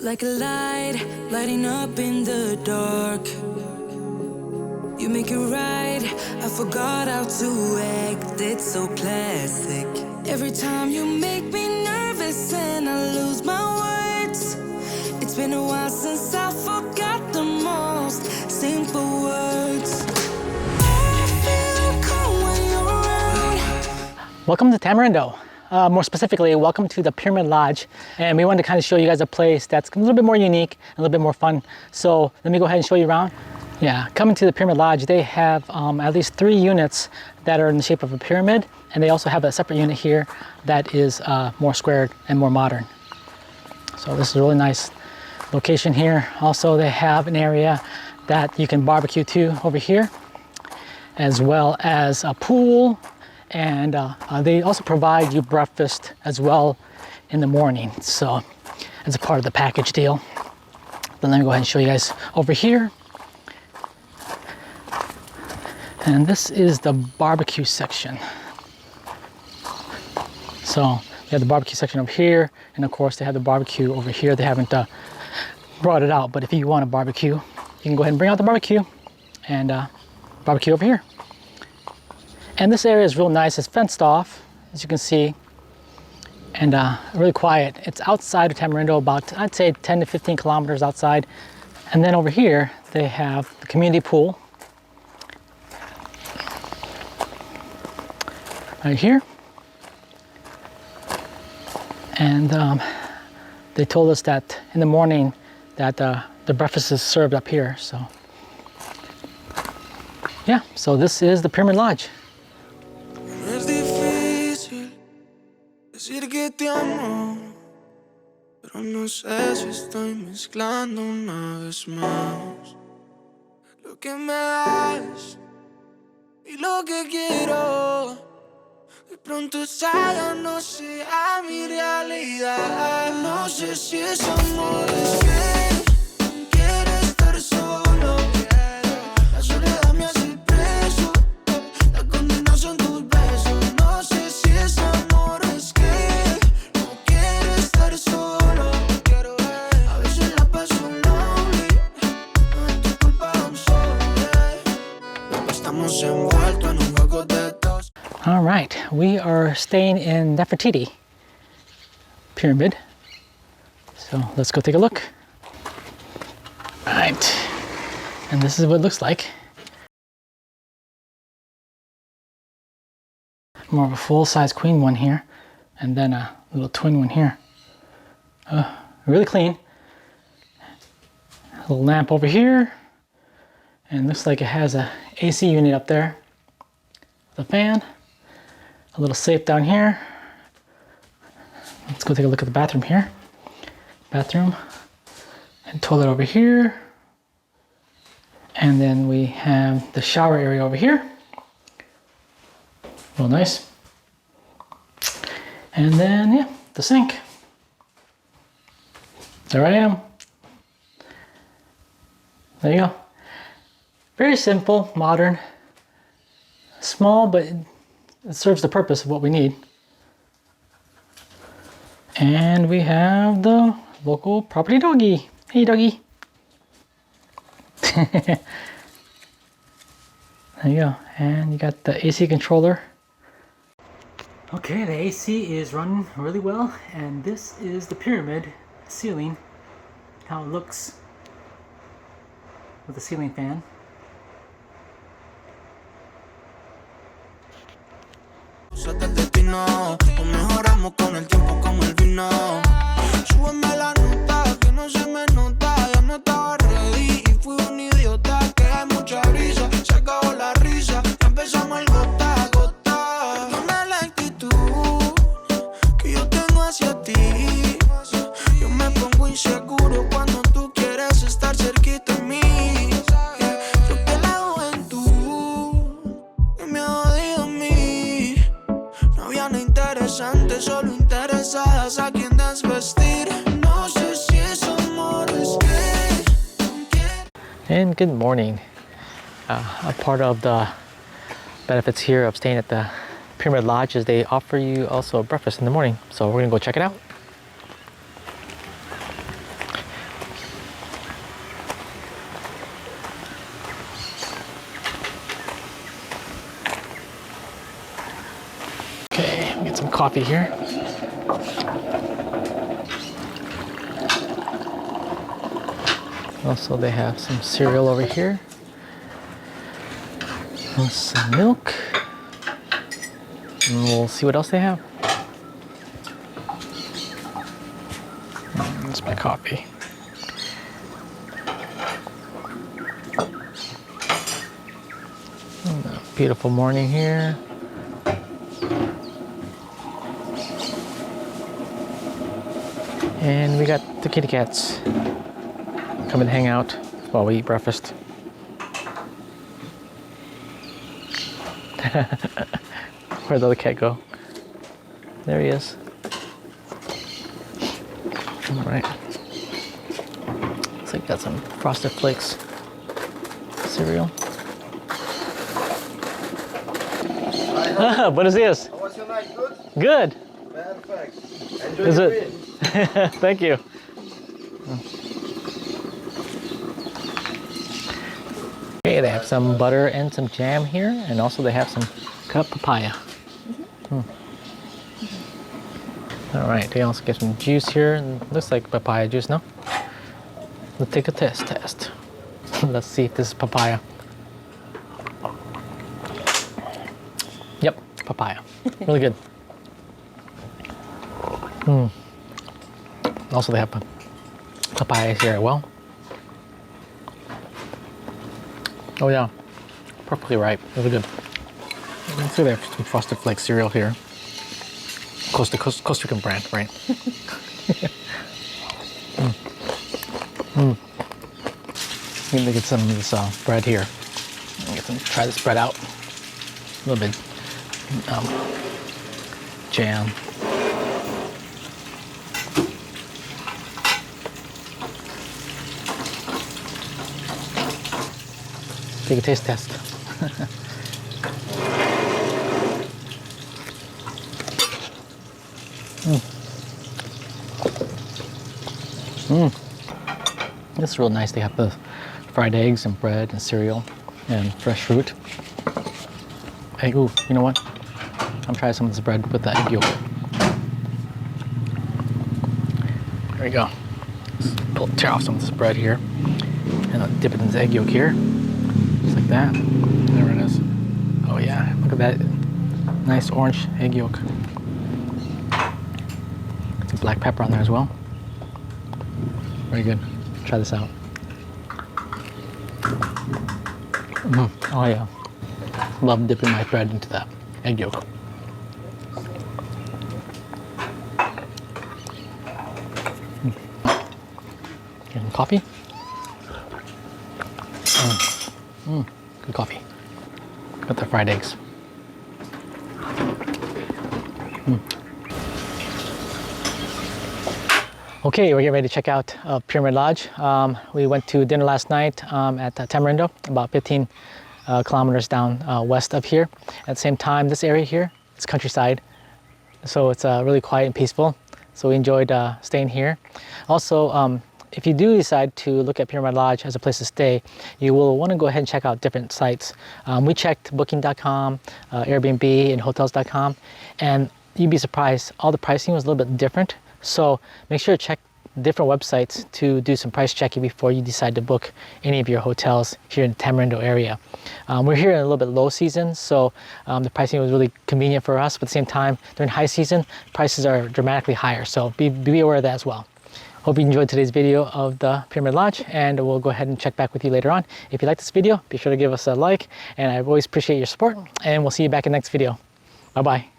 like a light, lighting up in the dark. You make it right, I forgot how to act, it's so classic. Every time you make me nervous and I lose my words. It's been a while since I forgot the most simple words. I feel calm when you're around. Welcome to Tamarindo. More specifically, welcome to the Pyramid Lodge. And we wanted to kind of show you guys a place that's a little bit more unique, a little bit more fun. So let me go ahead and show you around. Yeah, coming to the Pyramid Lodge, they have at least 3 units that are in the shape of a pyramid. And they also have a separate unit here that is more squared and more modern. So this is a really nice location here. Also, they have an area that you can barbecue to over here, as well as a pool. And they also provide you breakfast as well in the morning. So as a part of the package deal. Then let me go ahead and show you guys over here. And this is the barbecue section. So they have the barbecue section over here. And of course they have the barbecue over here. They haven't brought it out, but if you want to barbecue, you can go ahead and bring out the barbecue and barbecue over here. And this area is real nice. It's fenced off, as you can see, and really quiet. It's outside of Tamarindo, about, I'd say 10 to 15 kilometers outside. And then over here, they have the community pool. Right here. And they told us that in the morning that the breakfast is served up here. So yeah, so this is the Pyramid Lodge. Decir que te amo, pero no sé si estoy mezclando una vez más lo que me das y lo que quiero. De pronto esa ya no sea mi realidad. No sé si es amor, es que quiero estar solo. La soledad me hace preso, la condena son tus besos. No sé si es amor, es que no quiero estar solo. A veces la paso lonely, no es tu culpa, I'm sorry. Estamos envueltos en un juego de dos. All right, we are staying in Nefertiti Pyramid. So let's go take a look. All right, and this is what it looks like. More of a full-size queen one here, and then a little twin one here. Really clean. A little lamp over here, and looks like it has a AC unit up there. The fan. A little safe down here. Let's go take a look at the bathroom here. Bathroom and toilet over here. And then we have the shower area over here. Real nice. And then, yeah, the sink. There I am. There you go. Very simple, modern, small, but it serves the purpose of what we need. And we have the local property doggy. Hey, doggy. There you go. And you got the AC controller. Okay, the AC is running really well. And this is the pyramid ceiling. How it looks with the ceiling fan. Suelta el destino, o mejoramos con el tiempo como el vino. Súbeme la nota, que no se me nota. Ya no estaba ready y fui un idiota. Que hay mucha brisa, se acabó la risa. Ya empezamos el gota a gota. Perdona la actitud que yo tengo hacia ti. Yo me pongo inseguro cuando tú quieres estar cerquita de mí. Creo que la juventud me ha jodido a mí. No había nada interesante, solo interesadas a quien desvestir. No sé si es amor, es que... And good morning. A part of the benefits here of staying at the Pyramid Lodge is they offer you also breakfast in the morning. So we're gonna go check it out. coffee here. Also, they have some cereal over here. And some milk. And we'll see what else they have. That's my coffee. Beautiful morning here. And we got the kitty cats. Come and hang out while we eat breakfast. Where'd the other cat go? There he is. All right. Looks like got some Frosted Flakes cereal. Buenos dias. How was your night? Good? Good. Perfect. Enjoy Is your it? meal. Thank you. Okay, they have some butter and some jam here, and also they have some cut papaya. All right, they also get some juice here, and looks like papaya juice, no? Let's take a test. Let's see if this is papaya. Yep, papaya. Really good. Also, they have papaya here as well. Oh yeah, perfectly ripe. Really good. Let's see, they have some Frosted Flakes cereal here. Costa Rican brand, right? Let me get some of this bread here. Try this bread out. A little bit jam. Take a taste test. This is real nice. They have the fried eggs and bread and cereal and fresh fruit. Hey, ooh, you know what? I'm trying some of this bread with the egg yolk. There we go. Tear off some of this bread here. And I'll dip it in this egg yolk here. Just like that. There it is. Oh yeah, look at that. Nice orange egg yolk. Some black pepper on there as well. Very good. Try this out. Oh yeah. Love dipping my bread into that egg yolk. Getting coffee. Good coffee. Got the fried eggs. Okay, we're getting ready to check out Pyramid Lodge. We went to dinner last night at Tamarindo, about 15 kilometers down west of here. At the same time, this area here, it's countryside, so it's really quiet and peaceful. So we enjoyed staying here. Also, if you do decide to look at Pyramid Lodge as a place to stay, you will want to go ahead and check out different sites. We checked booking.com, Airbnb, and hotels.com, and you'd be surprised, all the pricing was a little bit different. So make sure to check different websites to do some price checking before you decide to book any of your hotels here in the Tamarindo area. We're here in a little bit low season, so the pricing was really convenient for us, but at the same time, during high season, prices are dramatically higher, so be aware of that as well. Hope you enjoyed today's video of the Pyramid Lodge, and we'll go ahead and check back with you later on. If you like this video, be sure to give us a like, and I always appreciate your support, and we'll see you back in the next video. Bye-bye.